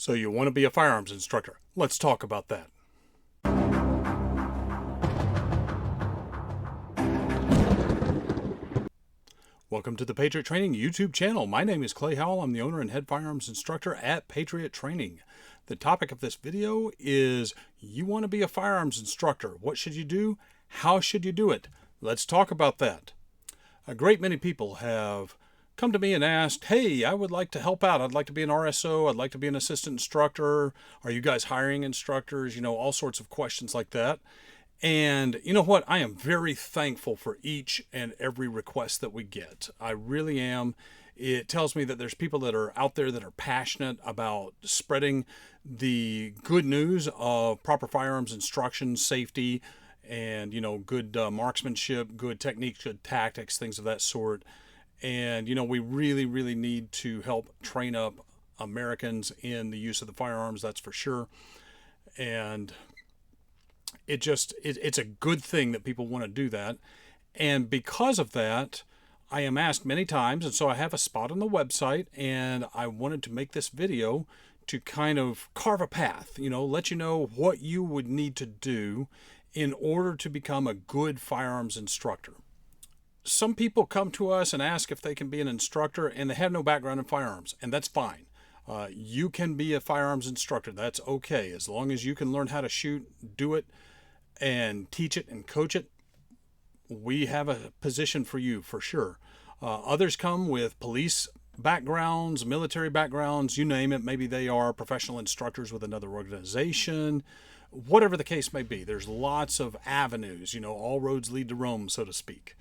So you want to be a firearms instructor. Let's talk about that. Welcome to the Patriot Training YouTube channel. My name is Clay Howell. I'm the owner and head firearms instructor at Patriot Training. The topic of this video is you want to be a firearms instructor. What should you do? How should you do it? Let's talk about that. A great many people have come to me and asked, hey, I would like to help out. I'd like to be an RSO. I'd like to be an assistant instructor. Are you guys hiring instructors? You know, all sorts of questions like that. And you know what? I am very thankful for each and every request that we get. I really am. It tells me that there's people that are out there that are passionate about spreading the good news of proper firearms instruction, safety, and, you know, good marksmanship, good techniques, good tactics, things of that sort. And, you know, we really need to help train up Americans in the use of the firearms, that's for sure. And it's a good thing that people want to do that. And because of that, I am asked many times, and so I have a spot on the website, and I wanted to make this video to kind of carve a path, you know, let you know what you would need to do in order to become a good firearms instructor. Some people come to us and ask if they can be an instructor and they have no background in firearms, and that's fine. You can be a firearms instructor. That's okay. As long as you can learn how to shoot, do it, and teach it and coach it, we have a position for you for sure. Others come with police backgrounds, military backgrounds, you name it. Maybe they are professional instructors with another organization. Whatever the case may be, there's lots of avenues. You know, all roads lead to Rome, so to speak.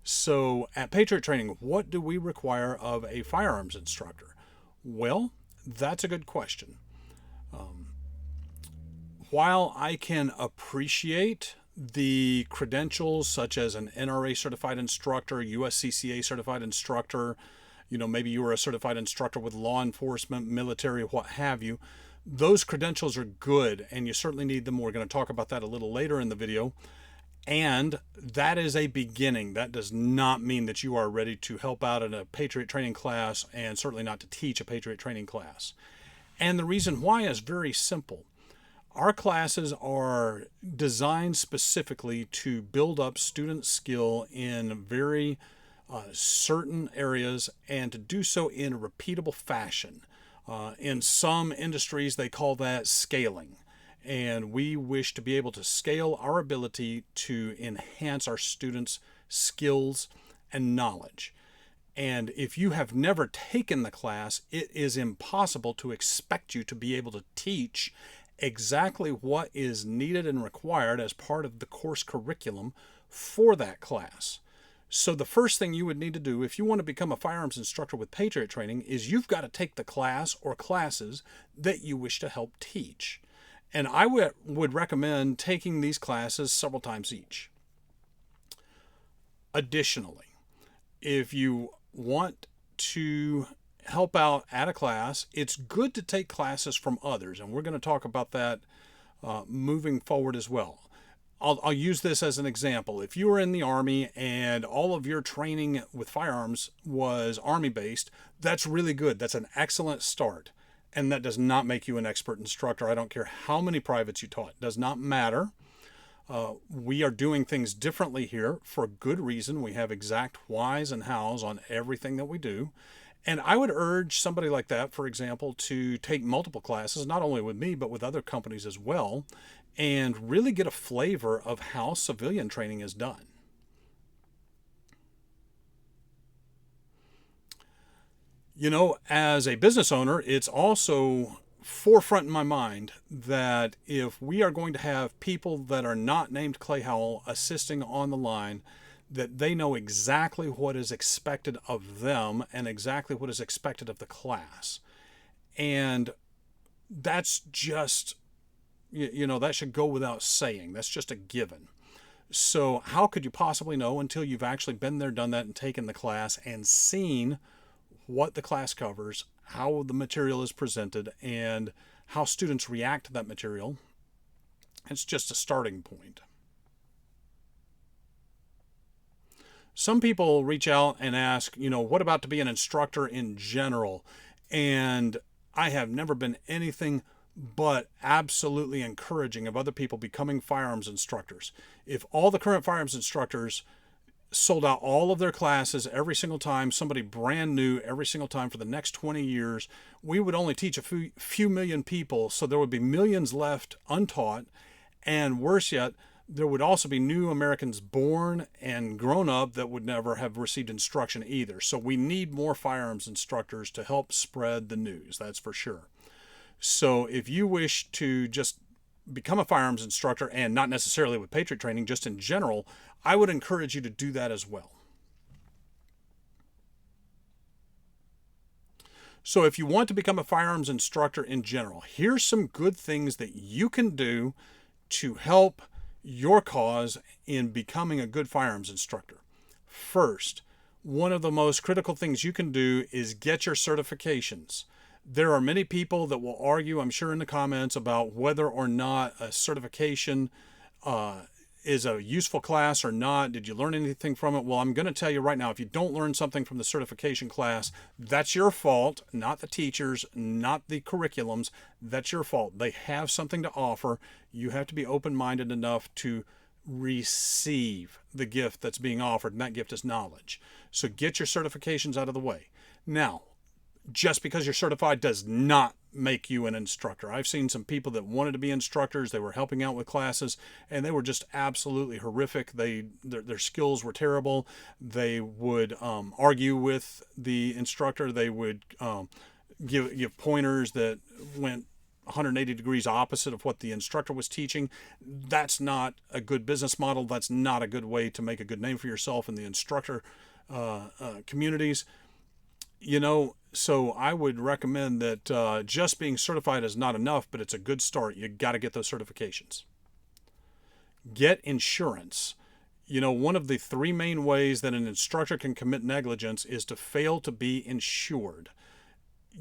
So at Patriot Training, what do we require of a firearms instructor? Well, that's a good question. While I can appreciate the credentials such as an NRA certified instructor, USCCA certified instructor, you know, maybe you were a certified instructor with law enforcement, military, what have you, those credentials are good and you certainly need them. We're going to talk about that a little later in the video. And that is a beginning. That does not mean that you are ready to help out in a Patriot Training class, and certainly not to teach a Patriot Training class. And the reason why is very simple. Our classes are designed specifically to build up student skill in very certain areas, and to do so in a repeatable fashion. In some industries, they call that scaling. And we wish to be able to scale our ability to enhance our students' skills and knowledge. And if you have never taken the class, it is impossible to expect you to be able to teach exactly what is needed and required as part of the course curriculum for that class. So the first thing you would need to do if you want to become a firearms instructor with Patriot Training is you've got to take the class or classes that you wish to help teach. And I would recommend taking these classes several times each. Additionally, if you want to help out at a class, it's good to take classes from others. And we're going to talk about that moving forward as well. I'll use this as an example. If you were in the Army and all of your training with firearms was Army-based, that's really good. That's an excellent start. And that does not make you an expert instructor. I don't care how many privates you taught. It does not matter. We are doing things differently here for good reason. We have exact whys and hows on everything that we do. And I would urge somebody like that, for example, to take multiple classes, not only with me, but with other companies as well, and really get a flavor of how civilian training is done. You know, as a business owner, it's also forefront in my mind that if we are going to have people that are not named Clay Howell assisting on the line, that they know exactly what is expected of them and exactly what is expected of the class. And that's just, you know, that should go without saying. That's just a given. So how could you possibly know until you've actually been there, done that, and taken the class and seen what the class covers, how the material is presented, and how students react to that material? It's just a starting point. Some people reach out and ask, you know, what about to be an instructor in general? And I have never been anything but absolutely encouraging of other people becoming firearms instructors. If all the current firearms instructors sold out all of their classes every single time, somebody brand new every single time for the next 20 years, we would only teach a few million people, so there would be millions left untaught, and worse yet, there would also be new Americans born and grown up that would never have received instruction either. So we need more firearms instructors to help spread the news, that's for sure. So if you wish to just become a firearms instructor, and not necessarily with Patriot Training, just in general, I would encourage you to do that as well. So if you want to become a firearms instructor in general, here's some good things that you can do to help your cause in becoming a good firearms instructor. First, one of the most critical things you can do is get your certifications. There are many people that will argue, I'm sure in the comments, about whether or not a certification is a useful class or not. Did you learn anything from it? Well, I'm going to tell you right now, if you don't learn something from the certification class, that's your fault, not the teachers, not the curriculums. That's your fault. They have something to offer. You have to be open-minded enough to receive the gift that's being offered, and that gift is knowledge. So get your certifications out of the way. Now, just because you're certified does not make you an instructor. I've seen some people that wanted to be instructors. They were helping out with classes, and they were just absolutely horrific. Their skills were terrible. They would argue with the instructor. They would give pointers that went 180 degrees opposite of what the instructor was teaching. That's not a good business model. That's not a good way to make a good name for yourself in the instructor communities. So I would recommend that just being certified is not enough, but it's a good start. You got to get those certifications. Get insurance. One of the three main ways that an instructor can commit negligence is to fail to be insured.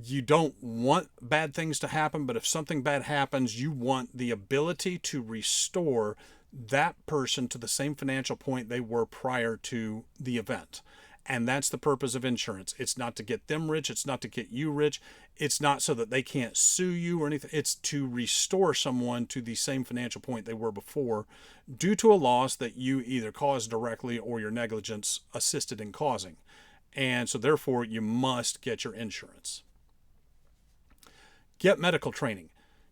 You don't want bad things to happen, but if something bad happens, you want the ability to restore that person to the same financial point they were prior to the event. And that's the purpose of insurance. It's not to get them rich. It's not to get you rich. It's not so that they can't sue you or anything. It's to restore someone to the same financial point they were before due to a loss that you either caused directly or your negligence assisted in causing. And so therefore, you must get your insurance. Get medical training.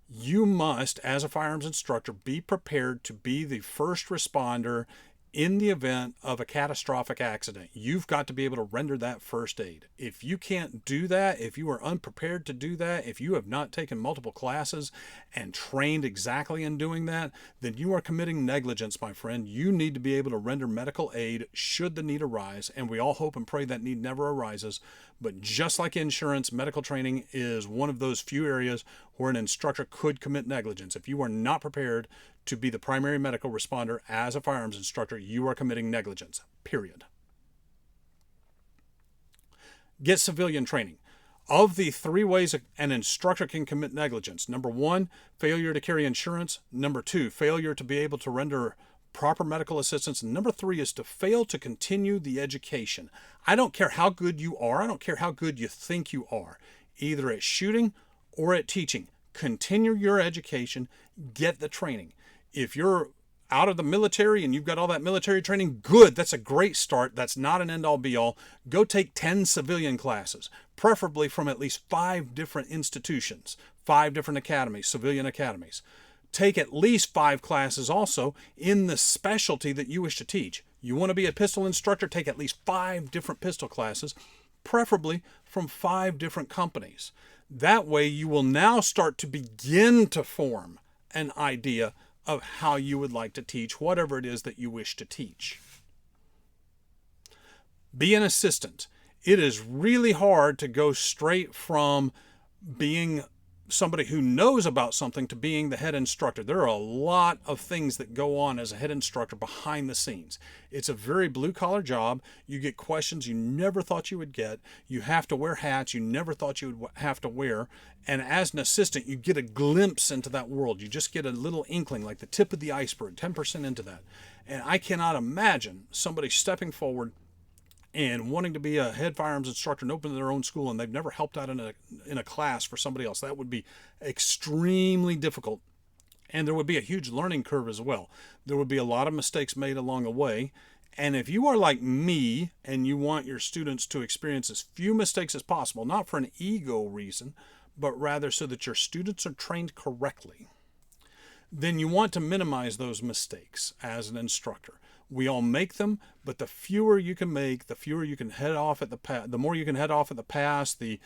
You must, as a firearms instructor, be prepared to be the first responder in the event of a catastrophic accident. You've got to be able to render that first aid. If you can't do that, if you are unprepared to do that, if you have not taken multiple classes and trained exactly in doing that, then you are committing negligence, my friend. You need to be able to render medical aid should the need arise, and we all hope and pray that need never arises. But just like insurance, medical training is one of those few areas where an instructor could commit negligence. If you are not prepared to be the primary medical responder as a firearms instructor, you are committing negligence, period. Get civilian training. Of the three ways an instructor can commit negligence, number one, failure to carry insurance. Number two, failure to be able to render proper medical assistance. And number three is to fail to continue the education. I don't care how good you are. I don't care how good you think you are, either at shooting or at teaching. Continue your education, get the training. If you're out of the military and you've got all that military training, good. That's a great start. That's not an end-all be-all. Go take 10 civilian classes, preferably from at least 5 different institutions, 5 different academies, civilian academies. Take at least 5 classes also in the specialty that you wish to teach. You want to be a pistol instructor, take at least 5 different pistol classes, preferably from 5 different companies. That way you will now start to begin to form an idea of how you would like to teach whatever it is that you wish to teach. Be an assistant. It is really hard to go straight from being somebody who knows about something to being the head instructor. There are a lot of things that go on as a head instructor behind the scenes. It's a very blue-collar job. You get questions you never thought you would get. You have to wear hats you never thought you would have to wear. And as an assistant, you get a glimpse into that world. You just get a little inkling, like the tip of the iceberg, 10% into that. And I cannot imagine somebody stepping forward and wanting to be a head firearms instructor and open their own school, and they've never helped out in a class for somebody else. That would be extremely difficult, and there would be a huge learning curve as well. There would be a lot of mistakes made along the way. And if you are like me and you want your students to experience as few mistakes as possible, not for an ego reason, but rather so that your students are trained correctly, then you want to minimize those mistakes as an instructor. We all make them, but the fewer you can make, the fewer you can head off at the more you can head off at the pass, the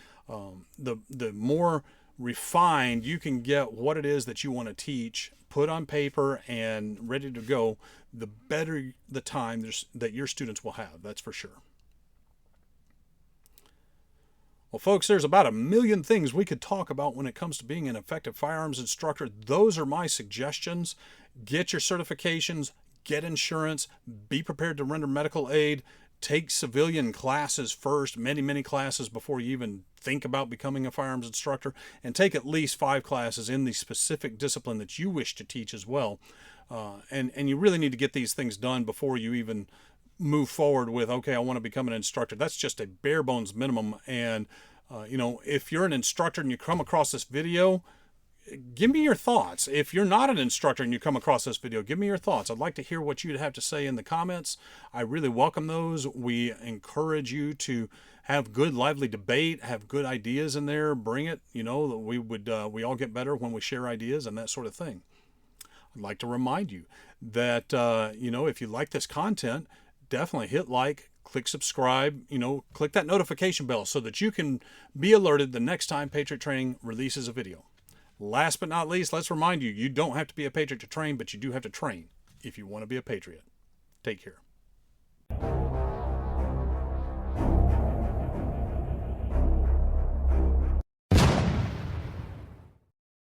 more refined you can get what it is that you want to teach, put on paper and ready to go, the better the time that your students will have. That's for sure. Well, folks, there's about 1 million things we could talk about when it comes to being an effective firearms instructor. Those are my suggestions. Get your certifications, get insurance, be prepared to render medical aid, take civilian classes first, many classes before you even think about becoming a firearms instructor, and take at least 5 classes in the specific discipline that you wish to teach as well. And you really need to get these things done before you even move forward with, okay, I want to become an instructor. That's just a bare bones minimum. And, if you're an instructor and you come across this video, give me your thoughts. If you're not an instructor and you come across this video, give me your thoughts. I'd like to hear what you'd have to say in the comments. I really welcome those. We encourage you to have good, lively debate, have good ideas in there. Bring it. We all get better when we share ideas and that sort of thing. I'd like to remind you that, if you like this content, definitely hit like, click subscribe, click that notification bell so that you can be alerted the next time Patriot Training releases a video. Last but not least, let's remind you, you don't have to be a patriot to train, but you do have to train if you want to be a patriot. Take care.